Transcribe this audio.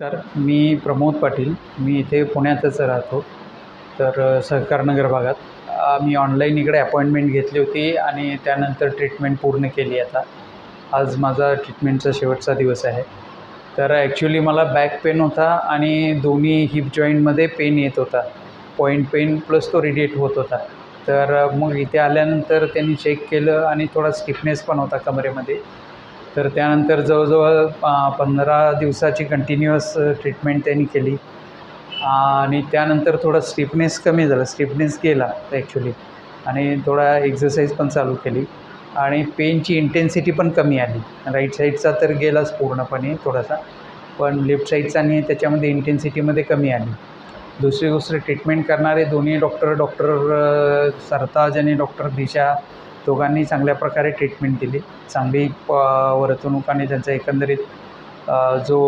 तर मी प्रमोद पाटील. मी इथे पुण्यातच राहतो. तर सहकारनगर भागात. मी ऑनलाईन इकडे अपॉइंटमेंट घेतली होती आणि त्यानंतर ट्रीटमेंट पूर्ण केली आता. आज माझा ट्रीटमेंटचा शेवटचा दिवस आहे. तर ॲक्च्युली मला बॅक पेन होता आणि दोन्ही हिप जॉईंटमध्ये पेन येत होता. पॉईंट पेन प्लस तो रेडिएट होत होता. तर मग इथे आल्यानंतर त्यांनी चेक केलं आणि थोडा स्टिफनेस पण होता कमरेमध्ये. तर त्यानंतर जवळजवळ 15 दिवसाची कंटिन्युअस ट्रीटमेंट त्यांनी केली आणि त्यानंतर थोडा स्टिफनेस कमी झाला, स्टिफनेस गेला ॲक्च्युली आणि थोडा एक्झरसाईज पण चालू केली आणि पेनची इंटेन्सिटी पण कमी आली. राईट साईडचा तर गेलाच पूर्णपणे थोडासा, पण लेफ्ट साईडचा आणि त्याच्यामध्ये इंटेन्सिटीमध्ये कमी आली. दुसरी गोष्ट ट्रीटमेंट करणारे दोन्ही डॉक्टर सरताज आणि डॉक्टर दिशा दोघांनी चांगल्या प्रकारे ट्रीटमेंट दिली. चांगली वर्तणूक आणि त्यांचा एकंदरीत जो